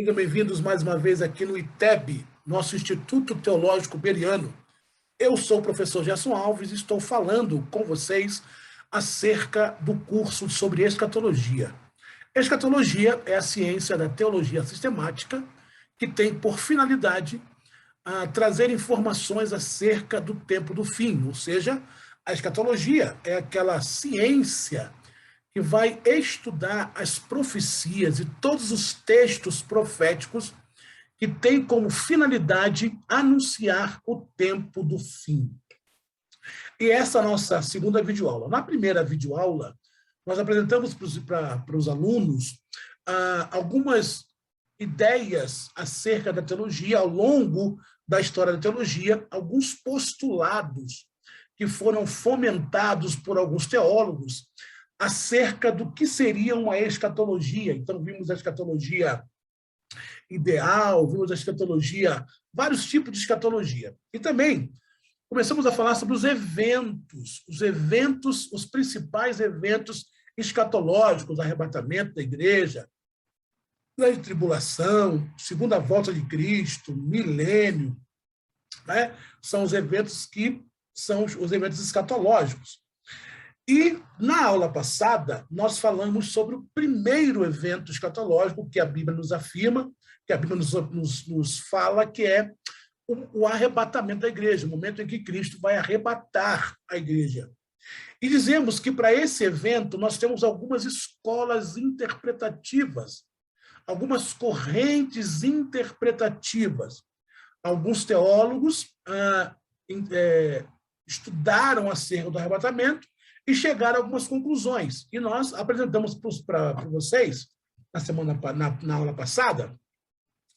Sejam bem-vindos mais uma vez aqui no ITEB, nosso Instituto Teológico Bereano. Eu sou o professor Gerson Alves e estou falando com vocês acerca do curso sobre escatologia. Escatologia é a ciência da teologia sistemática que tem por finalidade trazer informações acerca do tempo do fim, ou seja, a escatologia é aquela ciência que vai estudar as profecias e todos os textos proféticos que têm como finalidade anunciar o tempo do fim. E essa é a nossa segunda videoaula. Na primeira videoaula, nós apresentamos para os alunos algumas ideias acerca da teologia ao longo da história da teologia, alguns postulados que foram fomentados por alguns teólogos acerca do que seria uma escatologia. Então, vimos a escatologia ideal, vimos a escatologia, vários tipos de escatologia. E também começamos a falar sobre os eventos, os principais eventos escatológicos, arrebatamento da igreja, grande tribulação, segunda volta de Cristo, milênio, né? São os eventos que são os eventos escatológicos. E, na aula passada, nós falamos sobre o primeiro evento escatológico que a Bíblia nos afirma, que a Bíblia nos fala, que é o arrebatamento da igreja, o momento em que Cristo vai arrebatar a igreja. E dizemos que, para esse evento, nós temos algumas escolas interpretativas, algumas correntes interpretativas. Alguns teólogos estudaram acerca do arrebatamento e chegaram a algumas conclusões. E nós apresentamos para vocês, na aula passada,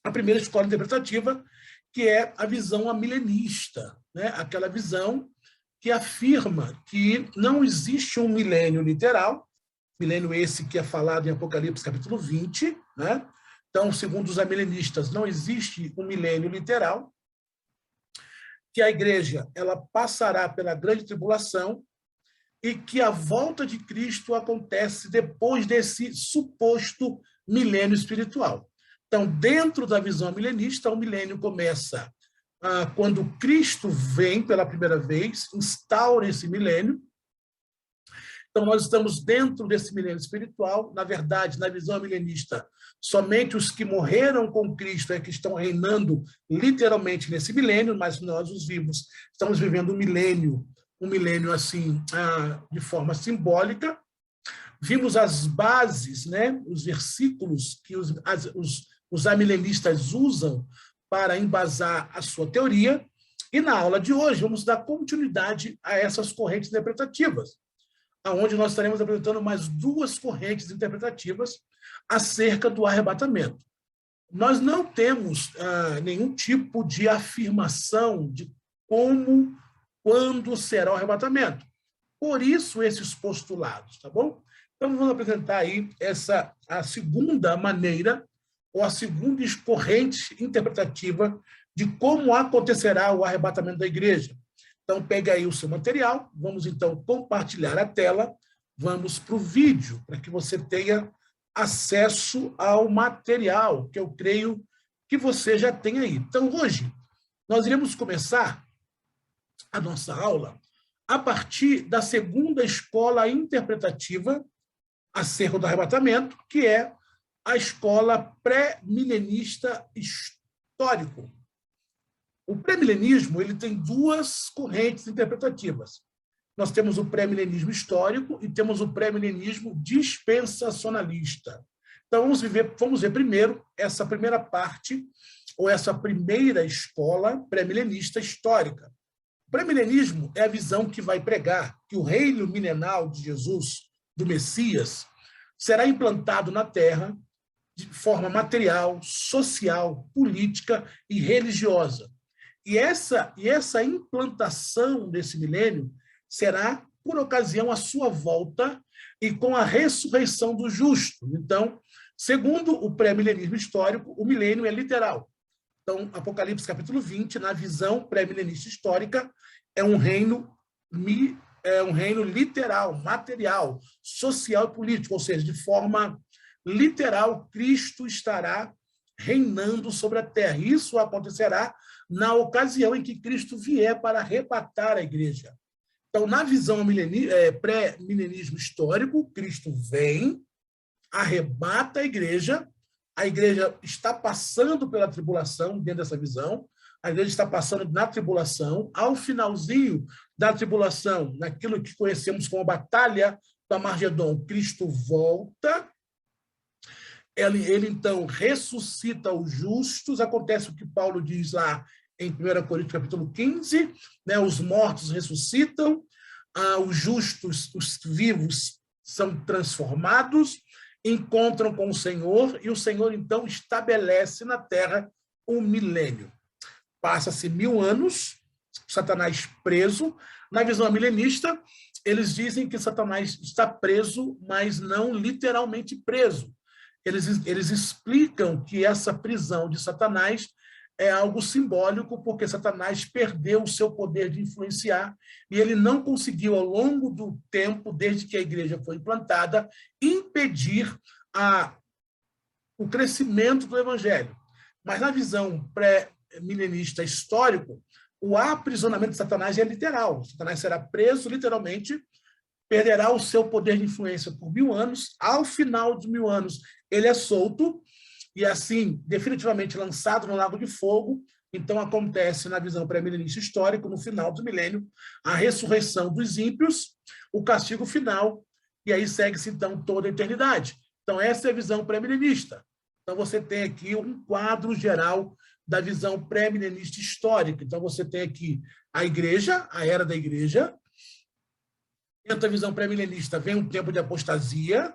a primeira escola interpretativa, que é a visão amilenista, né? Aquela visão que afirma que não existe um milênio literal, milênio esse que é falado em Apocalipse capítulo 20, né? Então, segundo os amilenistas, não existe um milênio literal, que a igreja ela passará pela grande tribulação, e que a volta de Cristo acontece depois desse suposto milênio espiritual. Então, dentro da visão milenista, o milênio começa quando Cristo vem pela primeira vez, instaura esse milênio. Então, nós estamos dentro desse milênio espiritual. Na verdade, na visão milenista, somente os que morreram com Cristo é que estão reinando literalmente nesse milênio, mas nós, os vivos, estamos vivendo um milênio assim, de forma simbólica. Vimos as bases, né, os versículos que os amilenistas usam para embasar a sua teoria, e na aula de hoje vamos dar continuidade a essas correntes interpretativas, onde nós estaremos apresentando mais duas correntes interpretativas acerca do arrebatamento. Nós não temos nenhum tipo de afirmação de como, quando será o arrebatamento. Por isso, esses postulados, tá bom? Então, vamos apresentar aí a segunda maneira, ou a segunda corrente interpretativa de como acontecerá o arrebatamento da igreja. Então, pegue aí o seu material, vamos então compartilhar a tela, vamos para o vídeo, para que você tenha acesso ao material, que eu creio que você já tem aí. Então, hoje, nós iremos começar a nossa aula a partir da segunda escola interpretativa acerca do arrebatamento, que é a escola pré-milenista histórico. O pré-milenismo ele tem duas correntes interpretativas. Nós temos o pré-milenismo histórico e temos o pré-milenismo dispensacionalista. Então, vamos ver primeiro essa primeira parte, ou essa primeira escola pré-milenista histórica. O pré-milenismo é a visão que vai pregar que o reino milenal de Jesus, do Messias, será implantado na Terra de forma material, social, política e religiosa. E essa implantação desse milênio será por ocasião a sua volta e com a ressurreição do justo. Então, segundo o pré-milenismo histórico, o milênio é literal. Então, Apocalipse capítulo 20, na visão pré-milenista histórica, é um reino literal, material, social e político, ou seja, de forma literal, Cristo estará reinando sobre a terra. Isso acontecerá na ocasião em que Cristo vier para arrebatar a igreja. Então, na visão pré-milenismo histórico, Cristo vem, arrebata a igreja está passando pela tribulação, dentro dessa visão, a igreja está passando na tribulação, ao finalzinho da tribulação, naquilo que conhecemos como a batalha do Armagedon, Cristo volta, ele então ressuscita os justos, acontece o que Paulo diz lá em 1 Coríntios capítulo 15, né, os mortos ressuscitam, os justos, os vivos são transformados, encontram com o Senhor, e o Senhor então estabelece na terra um milênio. Passa-se 1000 anos, Satanás preso. Na visão milenista, eles dizem que Satanás está preso, mas não literalmente preso. Eles explicam que essa prisão de Satanás é algo simbólico, porque Satanás perdeu o seu poder de influenciar e ele não conseguiu, ao longo do tempo, desde que a igreja foi implantada, impedir o crescimento do evangelho. Mas na visão pré-milenista histórico, o aprisionamento de Satanás é literal. Satanás será preso, literalmente, perderá o seu poder de influência por 1000 anos. Ao final dos 1000 anos, ele é solto, e assim, definitivamente lançado no Lago de Fogo. Então, acontece, na visão pré-milenista histórico, no final do milênio, a ressurreição dos ímpios, o castigo final, e aí segue-se, então, toda a eternidade. Então, essa é a visão pré-milenista. Então, você tem aqui um quadro geral da visão pré-milenista histórica. Então, você tem aqui a igreja, a era da igreja. Dentro da visão pré-milenista vem um tempo de apostasia.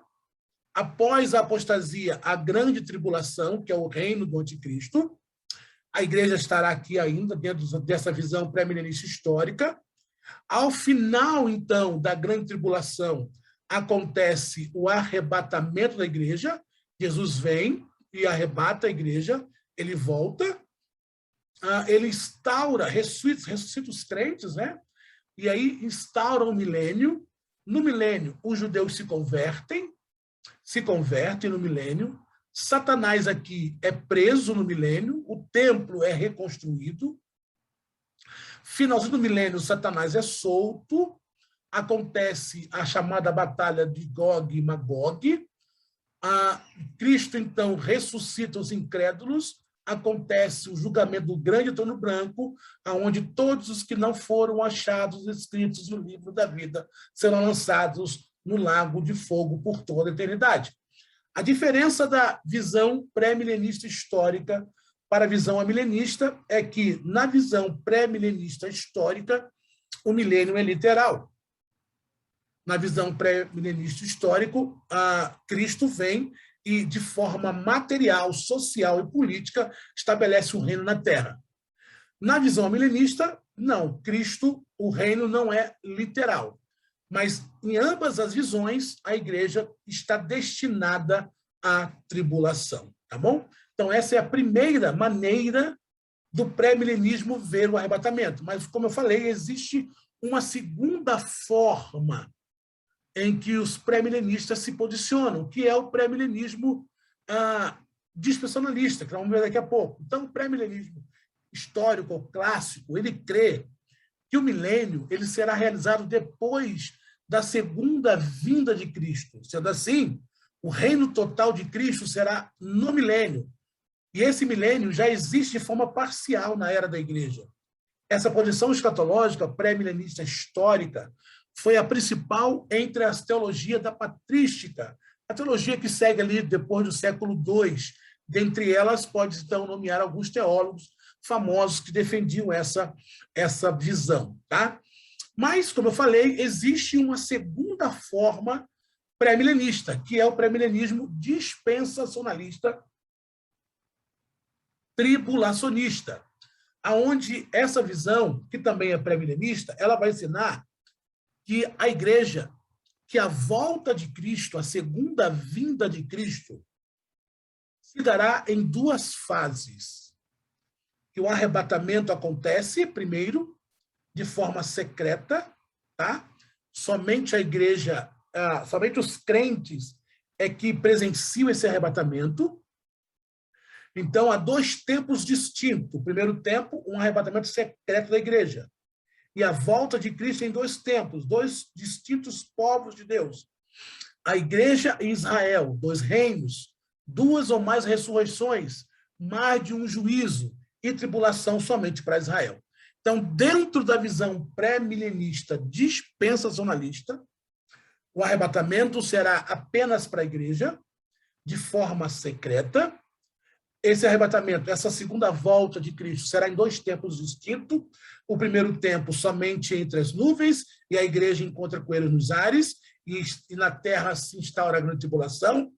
Após a apostasia, a grande tribulação, que é o reino do anticristo. A igreja estará aqui ainda, dentro dessa visão pré-milenista histórica. Ao final, então, da grande tribulação, acontece o arrebatamento da igreja. Jesus vem e arrebata a igreja, ele volta, ele instaura, ressuscita os crentes, né? E aí instaura o milênio. No milênio, os judeus se convertem no milênio. Satanás aqui é preso no milênio, o templo é reconstruído. Finalzinho do milênio, Satanás é solto, acontece a chamada batalha de Gog e Magog. Cristo, então, ressuscita os incrédulos, acontece o julgamento do grande trono branco, onde todos os que não foram achados escritos no livro da vida serão lançados no lago de fogo por toda a eternidade. A diferença da visão pré-milenista histórica para a visão amilenista é que, na visão pré-milenista histórica, o milênio é literal. Na visão pré-milenista histórico, Cristo vem e, de forma material, social e política, estabelece um reino na Terra. Na visão milenista, não. Cristo, o reino não é literal. Mas, em ambas as visões, a igreja está destinada à tribulação. Tá bom? Então, essa é a primeira maneira do pré-milenismo ver o arrebatamento. Mas, como eu falei, existe uma segunda forma em que os pré-milenistas se posicionam, que é o pré-milenismo dispensacionalista, que nós vamos ver daqui a pouco. Então, o pré-milenismo histórico ou clássico, ele crê que o milênio ele será realizado depois da segunda vinda de Cristo. Sendo assim, o reino total de Cristo será no milênio. E esse milênio já existe de forma parcial na era da igreja. Essa posição escatológica pré-milenista histórica foi a principal entre as teologias da patrística, a teologia que segue ali depois do século II. Dentre elas, pode então nomear alguns teólogos famosos que defendiam essa visão. Tá? Mas, como eu falei, existe uma segunda forma pré-milenista, que é o pré-milenismo dispensacionalista tribulacionista, aonde essa visão, que também é pré-milenista, ela vai ensinar que a igreja, que a volta de Cristo, a segunda vinda de Cristo, se dará em duas fases. Que o arrebatamento acontece, primeiro, de forma secreta, tá? Somente a igreja, somente os crentes é que presenciam esse arrebatamento. Então, há dois tempos distintos. O primeiro tempo, um arrebatamento secreto da igreja. E a volta de Cristo em dois tempos, dois distintos povos de Deus. A igreja e Israel, dois reinos, duas ou mais ressurreições, mais de um juízo e tribulação somente para Israel. Então, dentro da visão pré-milenista dispensacionalista, o arrebatamento será apenas para a igreja, de forma secreta. Esse arrebatamento, essa segunda volta de Cristo, será em dois tempos distintos. O primeiro tempo somente entre as nuvens, e a igreja encontra com ele nos ares, e na terra se instaura a grande tribulação.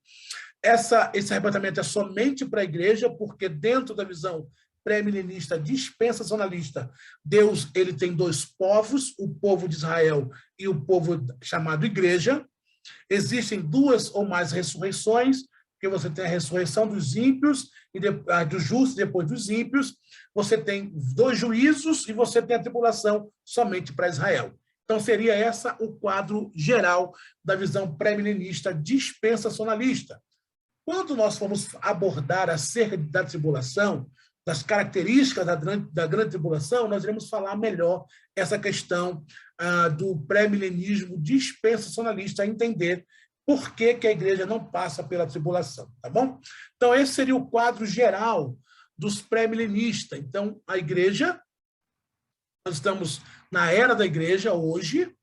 Esse arrebatamento é somente para a igreja, porque dentro da visão pré-milenista dispensacionalista, Deus ele tem dois povos, o povo de Israel e o povo chamado igreja. Existem duas ou mais ressurreições, porque você tem a ressurreição dos ímpios, e dos justos depois dos ímpios, você tem dois juízos e você tem a tribulação somente para Israel. Então, seria essa o quadro geral da visão pré-milenista dispensacionalista. Quando nós formos abordar acerca da tribulação, das características da grande tribulação, nós iremos falar melhor essa questão do pré-milenismo dispensacionalista, a entender por que a igreja não passa pela tribulação, tá bom? Então, esse seria o quadro geral dos pré-milenistas. Então, a igreja, nós estamos na era da igreja hoje,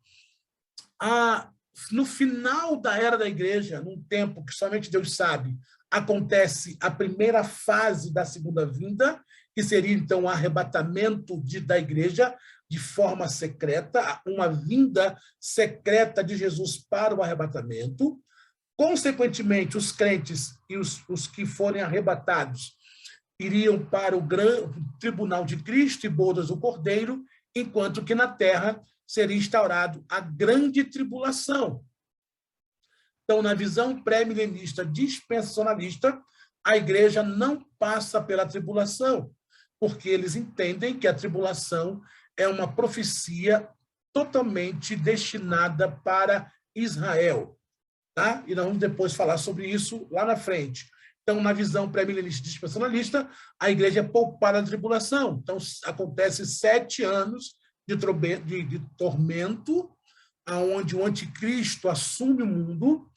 no final da era da igreja, num tempo que somente Deus sabe, acontece a primeira fase da segunda vinda, que seria, então, o arrebatamento da igreja de forma secreta, uma vinda secreta de Jesus para o arrebatamento. Consequentemente, os crentes e os que forem arrebatados iriam para o tribunal de Cristo e bodas do Cordeiro, enquanto que na terra seria instaurado a grande tribulação. Então, na visão pré-milenista dispensacionalista, a igreja não passa pela tribulação, porque eles entendem que a tribulação é uma profecia totalmente destinada para Israel. Tá? E nós vamos depois falar sobre isso lá na frente. Então, na visão pré-milenista dispensacionalista, a igreja é poupada da tribulação. Então, acontece 7 anos de tormento, onde o anticristo assume o mundo.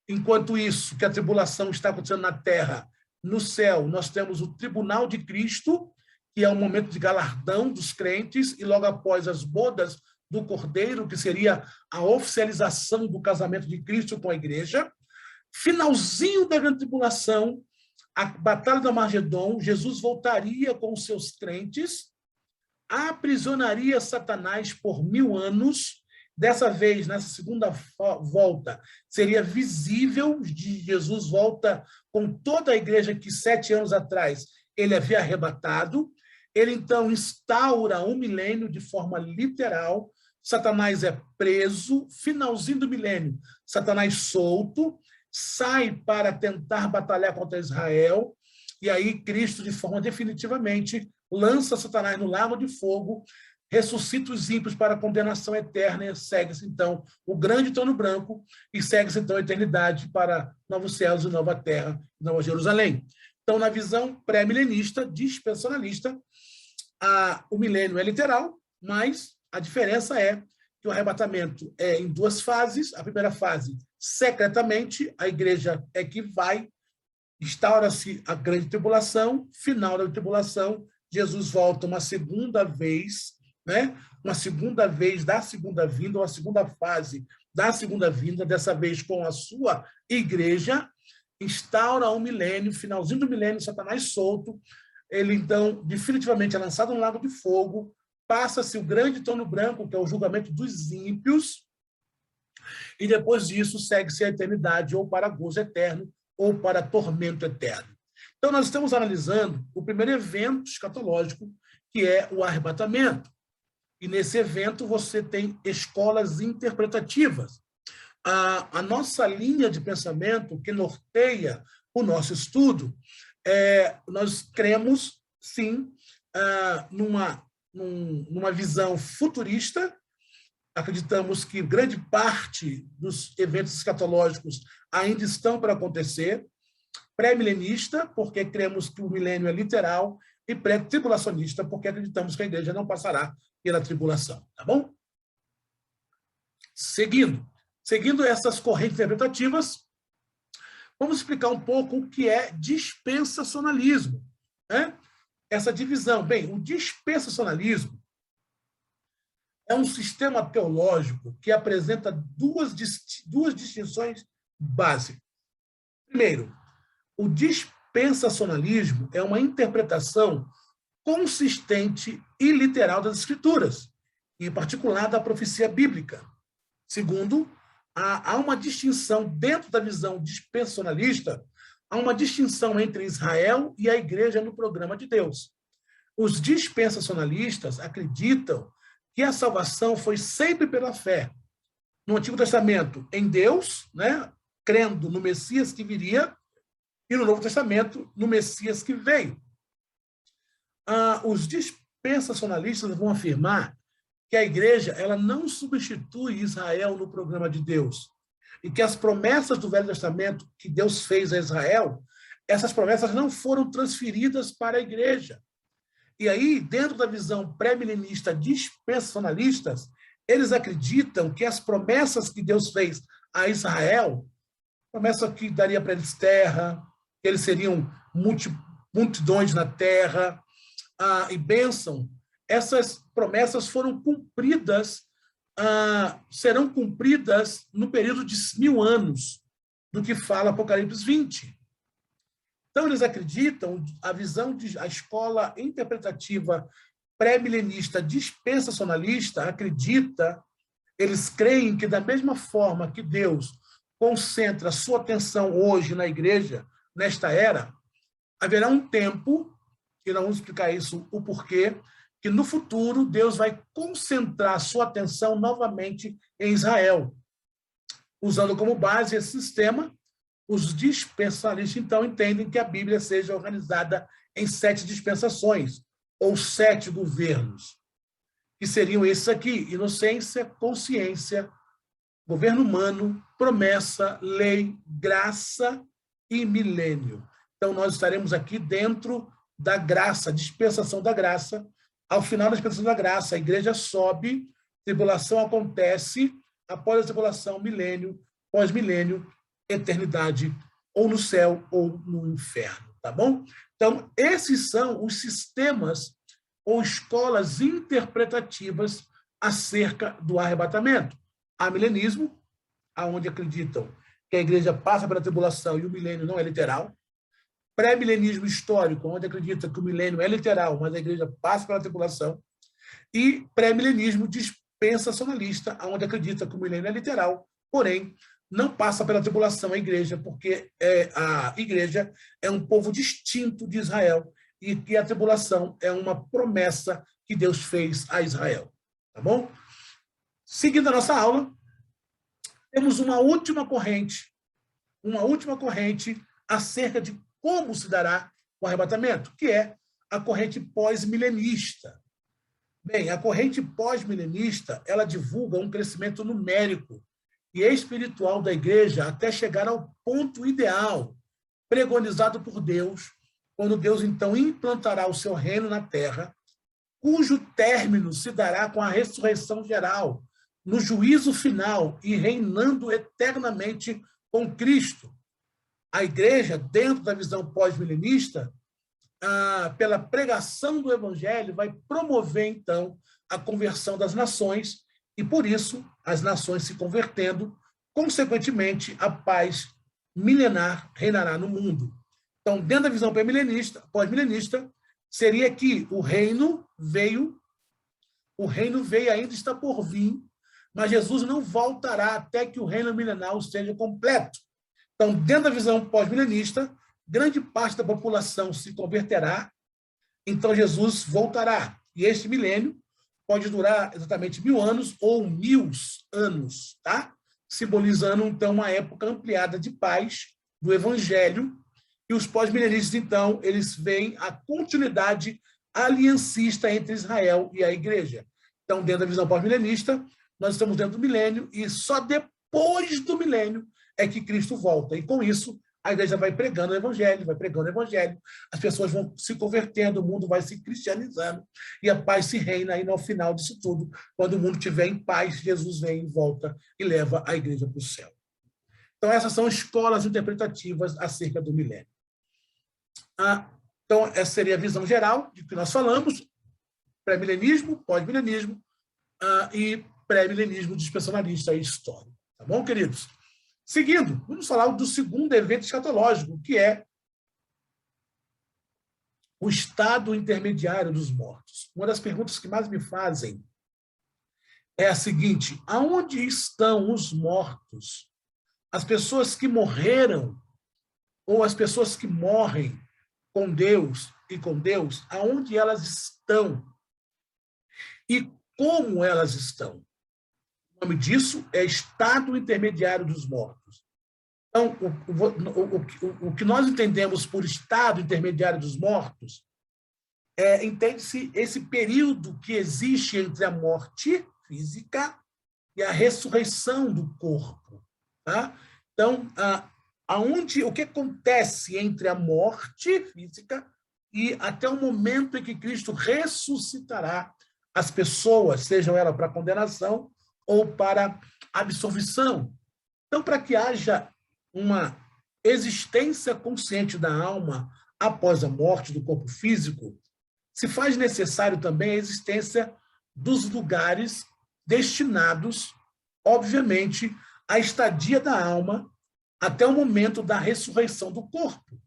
Enquanto isso, que a tribulação está acontecendo na terra, no céu, nós temos o tribunal de Cristo, que é um momento de galardão dos crentes, e logo após as bodas do Cordeiro, que seria a oficialização do casamento de Cristo com a igreja. Finalzinho da grande tribulação, a batalha do Armagedon, Jesus voltaria com os seus crentes, aprisionaria Satanás por 1000 anos. Dessa vez, nessa segunda volta, seria visível de Jesus volta com toda a igreja que 7 anos atrás ele havia arrebatado. Ele, então, instaura um milênio de forma literal. Satanás é preso. Finalzinho do milênio, Satanás solto, sai para tentar batalhar contra Israel. E aí Cristo, de forma definitivamente, lança Satanás no lago de fogo, ressuscita os ímpios para a condenação eterna e segue-se, então, o grande trono branco e segue-se, então, a eternidade para novos céus e nova terra, Nova Jerusalém. Então, na visão pré-milenista, dispensacionalista, o milênio é literal, mas a diferença é que o arrebatamento é em 2 fases. A primeira fase, secretamente, a igreja é que vai, instaura-se a grande tribulação, final da tribulação, Jesus volta uma segunda vez, né? Uma segunda vez da segunda vinda, uma segunda fase da segunda vinda, dessa vez com a sua igreja, instaura um milênio, finalzinho do milênio, Satanás solto, ele, então, definitivamente é lançado no lago de fogo, passa-se o grande trono branco, que é o julgamento dos ímpios, e depois disso segue-se a eternidade, ou para gozo eterno, ou para tormento eterno. Então, nós estamos analisando o primeiro evento escatológico, que é o arrebatamento. E nesse evento você tem escolas interpretativas. A nossa linha de pensamento que norteia o nosso estudo, nós cremos, sim, numa visão futurista. Acreditamos que grande parte dos eventos escatológicos ainda estão para acontecer. pré-milenista, porque cremos que o milênio é literal, e pré-tribulacionista, porque acreditamos que a igreja não passará pela tribulação, tá bom? Seguindo essas correntes interpretativas, vamos explicar um pouco o que é dispensacionalismo, né? Essa divisão. Bem, o dispensacionalismo é um sistema teológico que apresenta duas distinções básicas. Primeiro, o dispensacionalismo é uma interpretação consistente e literal das Escrituras, em particular da profecia bíblica. Segundo, há uma distinção dentro da visão dispensacionalista, há uma distinção entre Israel e a igreja no programa de Deus. Os dispensacionalistas acreditam que a salvação foi sempre pela fé. No Antigo Testamento, em Deus, né, crendo no Messias que viria, e no Novo Testamento, no Messias que veio. Os dispensacionalistas vão afirmar que a igreja ela não substitui Israel no programa de Deus, e que as promessas do Velho Testamento que Deus fez a Israel, essas promessas não foram transferidas para a igreja. E aí, dentro da visão pré-milenista dispensacionalistas, eles acreditam que as promessas que Deus fez a Israel, promessa que daria para eles terra, que eles seriam multidões na terra, e bênção, essas promessas foram cumpridas, serão cumpridas no período de 1000 anos, do que fala Apocalipse 20. Então, eles acreditam, a escola interpretativa pré-milenista dispensacionalista acredita, eles creem que da mesma forma que Deus concentra sua atenção hoje na igreja, nesta era, haverá um tempo, e nós vamos explicar isso, o porquê, que no futuro Deus vai concentrar sua atenção novamente em Israel. Usando como base esse sistema, os dispensacionalistas, então, entendem que a Bíblia seja organizada em 7 dispensações, ou 7 governos, que seriam esses aqui: inocência, consciência, governo humano, promessa, lei, graça e milênio. Então, nós estaremos aqui dentro da graça, dispensação da graça. Ao final da dispensação da graça, a igreja sobe, tribulação acontece, após a tribulação, milênio, pós-milênio, eternidade, ou no céu ou no inferno, tá bom? Então, esses são os sistemas ou escolas interpretativas acerca do arrebatamento. Há milenismo, onde acreditam que a igreja passa pela tribulação e o milênio não é literal. Pré-milenismo histórico, onde acredita que o milênio é literal, mas a igreja passa pela tribulação. E pré-milenismo dispensacionalista, onde acredita que o milênio é literal, porém, não passa pela tribulação a igreja, porque a igreja é um povo distinto de Israel e que a tribulação é uma promessa que Deus fez a Israel. Tá bom? Seguindo a nossa aula, temos uma última corrente acerca de como se dará o arrebatamento, que é a corrente pós-milenista. Bem, a corrente pós-milenista, ela divulga um crescimento numérico e espiritual da igreja até chegar ao ponto ideal, pregonizado por Deus, quando Deus, então, implantará o seu reino na terra, cujo término se dará com a ressurreição geral, no juízo final e reinando eternamente com Cristo. A igreja, dentro da visão pós-milenista, pela pregação do evangelho, vai promover, então, a conversão das nações e, por isso, as nações se convertendo, consequentemente, a paz milenar reinará no mundo. Então, dentro da visão pós-milenista, seria que o reino veio e ainda está por vir, mas Jesus não voltará até que o reino milenar esteja completo. Então, dentro da visão pós-milenista, grande parte da população se converterá, então Jesus voltará. E este milênio pode durar exatamente 1000 anos ou 1000 anos, tá? Simbolizando, então, uma época ampliada de paz do evangelho. E os pós-milenistas, então, eles veem a continuidade aliancista entre Israel e a igreja. Então, dentro da visão pós-milenista, nós estamos dentro do milênio e só depois do milênio é que Cristo volta. E, com isso, a igreja vai pregando o evangelho, as pessoas vão se convertendo, o mundo vai se cristianizando, e a paz se reina, aí no final disso tudo, quando o mundo estiver em paz, Jesus vem e volta e leva a igreja para o céu. Então, essas são escolas interpretativas acerca do milênio. Então, essa seria a visão geral de que nós falamos: pré-milenismo, pós-milenismo e pré-milenismo dispensacionalista e histórico. Tá bom, queridos? Seguindo, vamos falar do segundo evento escatológico, que é o estado intermediário dos mortos. Uma das perguntas que mais me fazem é a seguinte: aonde estão os mortos? As pessoas que morreram, ou as pessoas que morrem com Deus e com Deus, aonde elas estão? E como elas estão? O nome disso é estado intermediário dos mortos. Então, o que nós entendemos por estado intermediário dos mortos entende-se esse período que existe entre a morte física e a ressurreição do corpo. Tá? Então, o que acontece entre a morte física e até o momento em que Cristo ressuscitará as pessoas, sejam elas para condenação ou para absolvição. Então, para que haja uma existência consciente da alma após a morte do corpo físico, se faz necessário também a existência dos lugares destinados, obviamente, à estadia da alma até o momento da ressurreição do corpo.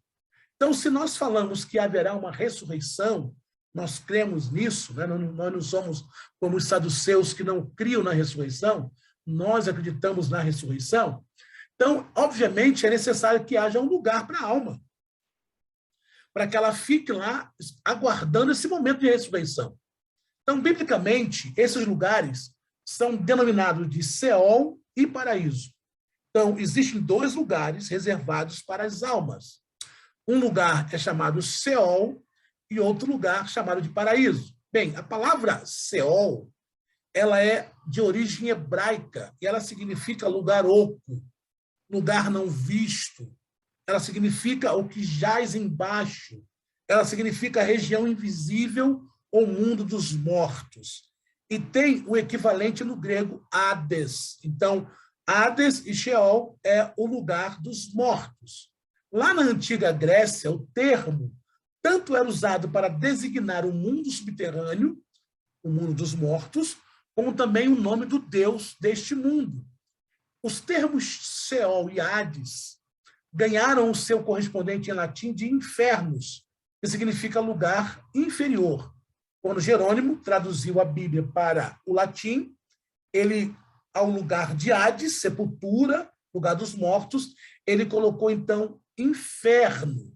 Então, se nós falamos que haverá uma ressurreição, nós cremos nisso, né? Nós não somos como os saduceus que não criam na ressurreição, nós acreditamos na ressurreição. Então, obviamente, é necessário que haja um lugar para a alma, para que ela fique lá aguardando esse momento de ressurreição. Então, biblicamente, esses lugares são denominados de Seol e Paraíso. Então, existem dois lugares reservados para as almas. Um lugar é chamado Seol e outro lugar chamado de Paraíso. Bem, a palavra Seol, ela é de origem hebraica e ela significa lugar oco, lugar não visto. Ela significa o que jaz embaixo. Ela significa a região invisível ou mundo dos mortos. E tem o equivalente no grego Hades. Então, Hades e Sheol é o lugar dos mortos. Lá na antiga Grécia, o termo tanto era usado para designar o mundo subterrâneo, o mundo dos mortos, como também o nome do Deus deste mundo. Os termos Sheol e Hades ganharam o seu correspondente em latim de infernos, que significa lugar inferior. Quando Jerônimo traduziu a Bíblia para o latim, ele, ao lugar de Hades, sepultura, lugar dos mortos, ele colocou, então, inferno,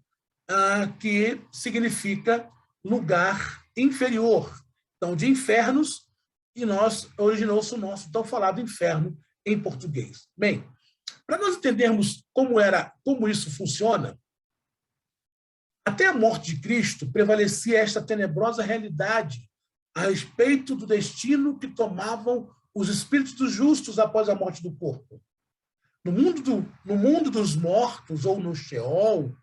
que significa lugar inferior. Então, de infernos, e nós originou-se o nosso tão falado inferno em português. Bem, para nós entendermos como isso funciona, até a morte de Cristo prevalecia esta tenebrosa realidade a respeito do destino que tomavam os espíritos dos justos após a morte do corpo. No mundo dos mortos, ou no Sheol,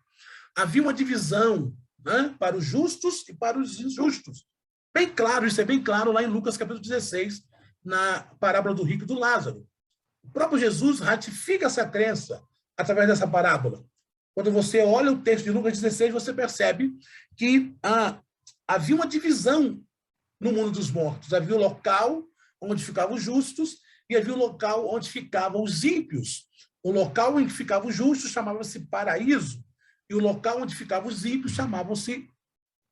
havia uma divisão, né, para os justos e para os injustos. Bem claro, isso é bem claro lá em Lucas capítulo 16, na parábola do rico e do Lázaro. O próprio Jesus ratifica essa crença através dessa parábola. Quando você olha o texto de Lucas 16, você percebe que havia uma divisão no mundo dos mortos. Havia o local onde ficavam os justos e havia o local onde ficavam os ímpios. O local em que ficavam os justos chamava-se paraíso e o local onde ficavam os ímpios chamavam-se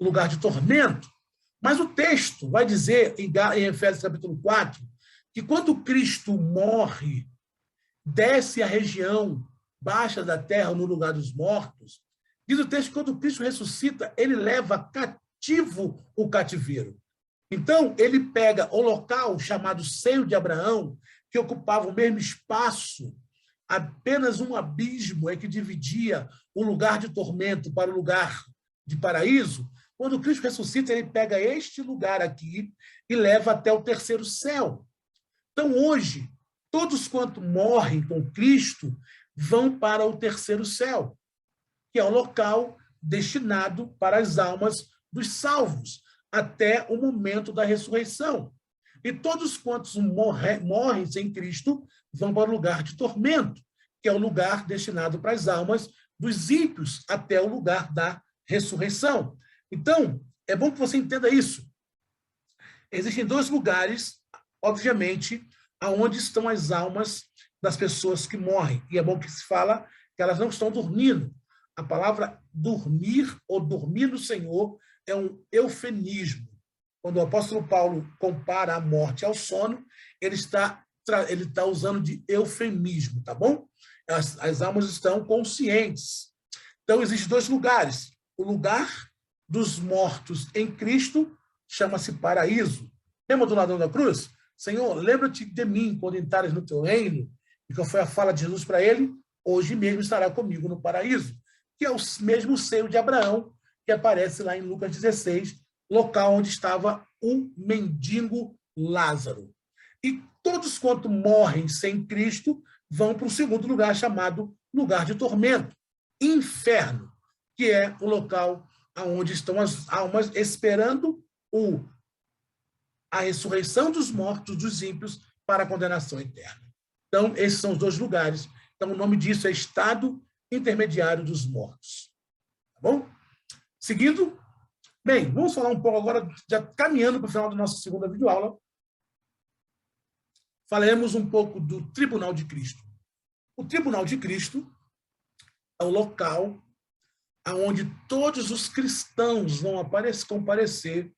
lugar de tormento. Mas o texto vai dizer, em Efésios capítulo 4, que quando Cristo morre, desce a região baixa da terra, no lugar dos mortos, diz o texto que quando Cristo ressuscita, ele leva cativo o cativeiro. Então, ele pega o local chamado seio de Abraão, que ocupava o mesmo espaço, apenas um abismo é que dividia o lugar de tormento para o lugar de paraíso. Quando Cristo ressuscita, ele pega este lugar aqui e leva até o terceiro céu. Então, hoje, todos quanto morrem com Cristo vão para o terceiro céu. que é o local destinado para as almas dos salvos, até o momento da ressurreição. E todos quantos morrem sem Cristo vão para o lugar de tormento, que é o lugar destinado para as almas dos ímpios, até o lugar da ressurreição. Então, é bom que você entenda isso. Existem dois lugares, obviamente, aonde estão as almas das pessoas que morrem. E é bom que se fala que elas não estão dormindo. A palavra dormir ou dormir no Senhor é um eufemismo. Quando o apóstolo Paulo compara a morte ao sono, ele está usando de eufemismo, tá bom? As almas estão conscientes. Então, existem dois lugares. O lugar dos mortos em Cristo chama-se paraíso. Lembra do ladrão da cruz? Senhor, lembra-te de mim quando entrares no teu reino. E qual foi a fala de Jesus para ele? Hoje mesmo estará comigo no paraíso. Que é o mesmo seio de Abraão, que aparece lá em Lucas 16, local onde estava o mendigo Lázaro. E todos quanto morrem sem Cristo vão para o segundo lugar, chamado lugar de tormento, inferno, que é o local onde estão as almas esperando a ressurreição dos mortos, dos ímpios, para a condenação eterna. Então, esses são os dois lugares. Então, o nome disso é estado intermediário dos mortos. Tá bom? Seguindo, bem, vamos falar um pouco agora, já caminhando para o final da nossa segunda videoaula, falaremos um pouco do Tribunal de Cristo. O Tribunal de Cristo é o local onde todos os cristãos vão comparecer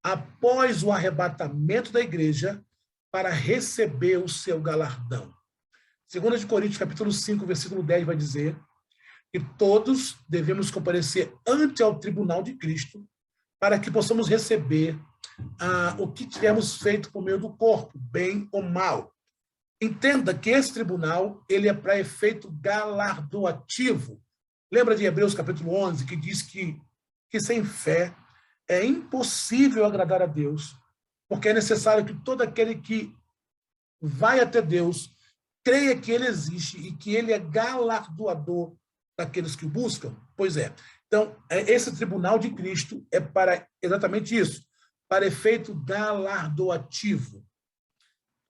após o arrebatamento da igreja para receber o seu galardão. 2 Coríntios, capítulo 5, versículo 10, vai dizer que todos devemos comparecer ante ao tribunal de Cristo para que possamos receber o que tivermos feito por meio do corpo, bem ou mal. Entenda que esse tribunal ele é para efeito galardoativo. Lembra de Hebreus capítulo 11, que diz que sem fé é impossível agradar a Deus, porque é necessário que todo aquele que vai até Deus creia que ele existe e que ele é galardoador daqueles que o buscam? Pois é. Então, esse tribunal de Cristo é para exatamente isso, para efeito galardoativo.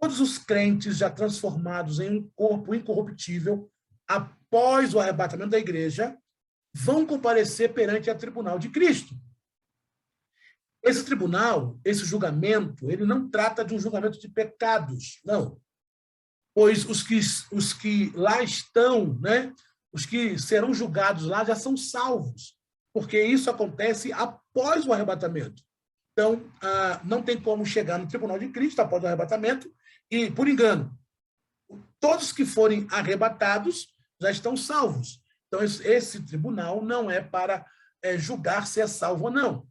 Todos os crentes já transformados em um corpo incorruptível, após o arrebatamento da igreja, vão comparecer perante o tribunal de Cristo. Esse tribunal, esse julgamento, ele não trata de um julgamento de pecados, não. Pois os que lá estão, né, os que serão julgados lá já são salvos, porque isso acontece após o arrebatamento. Então, não tem como chegar no tribunal de Cristo após o arrebatamento e, por engano, todos que forem arrebatados já estão salvos. Então, esse tribunal não é para julgar se é salvo ou não.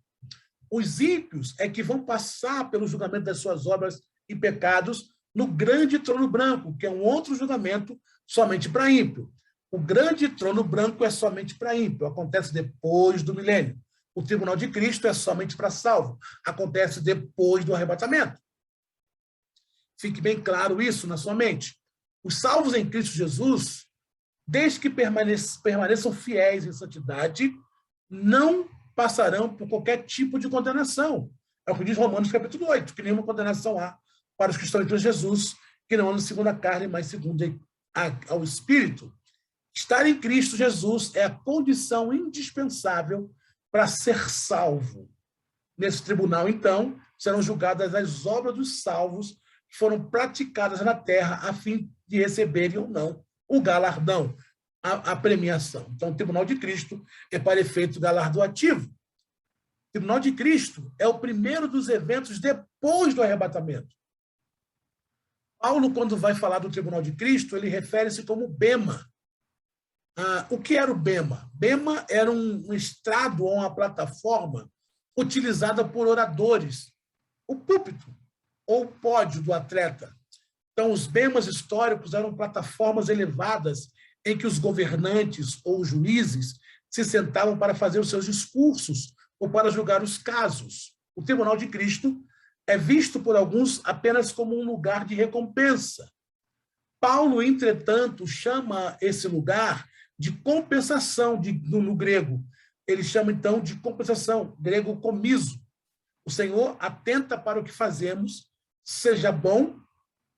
Os ímpios é que vão passar pelo julgamento das suas obras e pecados no grande trono branco, que é um outro julgamento somente para ímpio. O grande trono branco é somente para ímpio, acontece depois do milênio. O tribunal de Cristo é somente para salvo, acontece depois do arrebatamento. Fique bem claro isso na sua mente. Os salvos em Cristo Jesus, desde que permaneçam fiéis em santidade, não passarão por qualquer tipo de condenação. É o que diz Romanos capítulo 8, que nenhuma condenação há para os que estão em Cristo Jesus, que não andam segundo a carne, mas segundo ao Espírito. Estar em Cristo Jesus é a condição indispensável para ser salvo. Nesse tribunal, então, serão julgadas as obras dos salvos que foram praticadas na terra a fim de receberem ou não o galardão, a premiação. Então, o tribunal de Cristo é para efeito galardoativo. O tribunal de Cristo é o primeiro dos eventos depois do arrebatamento. Paulo, quando vai falar do tribunal de Cristo, ele refere-se como bema. O que era o bema? Bema era um estrado ou uma plataforma utilizada por oradores. O púlpito ou o pódio do atleta. Então, os bemas históricos eram plataformas elevadas em que os governantes ou juízes se sentavam para fazer os seus discursos ou para julgar os casos. O Tribunal de Cristo é visto por alguns apenas como um lugar de recompensa. Paulo, entretanto, chama esse lugar de compensação no grego. Ele chama, então, de compensação, grego comiso. O Senhor atenta para o que fazemos, seja bom,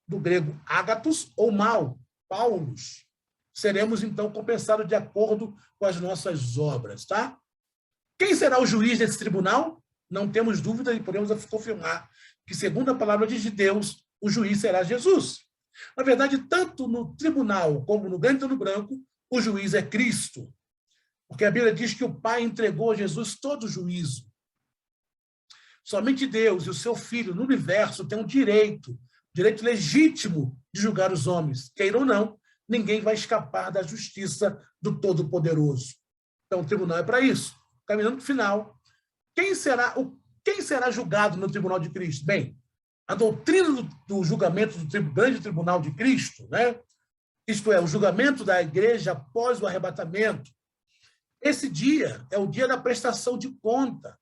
do grego ágatos, ou mal, paulos. Seremos, então, compensados de acordo com as nossas obras, tá? Quem será o juiz desse tribunal? Não temos dúvida e podemos confirmar que, segundo a palavra de Deus, o juiz será Jesus. Na verdade, tanto no tribunal como no grande trono branco, o juiz é Cristo. Porque a Bíblia diz que o Pai entregou a Jesus todo o juízo. Somente Deus e o seu Filho no universo têm um direito legítimo de julgar os homens. Queira ou não, ninguém vai escapar da justiça do Todo-Poderoso. Então, o tribunal é para isso. Caminhando para o final. Quem será julgado no tribunal de Cristo? Bem, a doutrina do julgamento do grande tribunal de Cristo, né? Isto é, o julgamento da igreja após o arrebatamento. Esse dia é o dia da prestação de conta,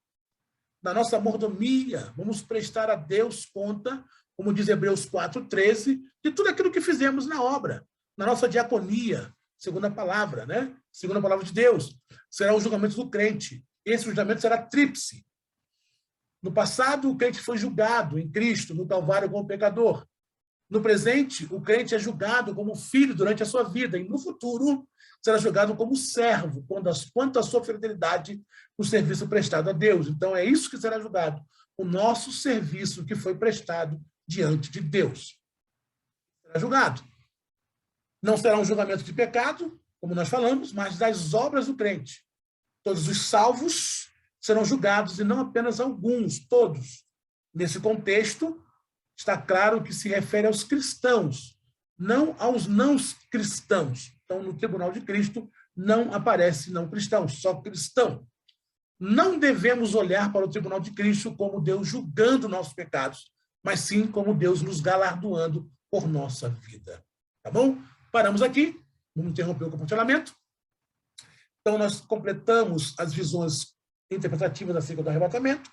da nossa mordomia. Vamos prestar a Deus conta, como diz Hebreus 4:13, de tudo aquilo que fizemos na obra, na nossa diaconia, segundo a palavra, né? Segundo a palavra de Deus. Será o julgamento do crente. Esse julgamento será tríplice. No passado, o crente foi julgado em Cristo, no Calvário, como pecador. No presente, o crente é julgado como filho durante a sua vida. E no futuro, será julgado como servo, quanto à sua fidelidade no serviço prestado a Deus. Então, é isso que será julgado. O nosso serviço que foi prestado diante de Deus. Será julgado. Não será um julgamento de pecado, como nós falamos, mas das obras do crente. Todos os salvos serão julgados, e não apenas alguns, todos. Nesse contexto, está claro que se refere aos cristãos, não aos não cristãos. Então, no tribunal de Cristo, não aparece não cristão, só cristão. Não devemos olhar para o tribunal de Cristo como Deus julgando nossos pecados, mas sim como Deus nos galardoando por nossa vida. Tá bom? Paramos aqui, vamos interromper o compartilhamento. Então, nós completamos as visões interpretativas acerca do arrebatamento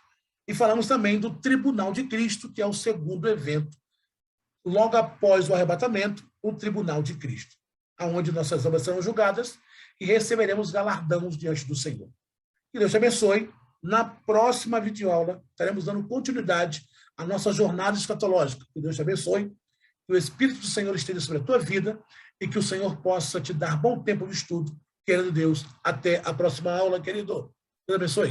e falamos também do tribunal de Cristo, que é o segundo evento, logo após o arrebatamento, o tribunal de Cristo, onde nossas obras serão julgadas e receberemos galardões diante do Senhor. Que Deus te abençoe. Na próxima videoaula, estaremos dando continuidade à nossa jornada escatológica. Que Deus te abençoe, que o Espírito do Senhor esteja sobre a tua vida e que o Senhor possa te dar bom tempo de estudo, querendo Deus. Até a próxima aula, querido. Deus abençoe.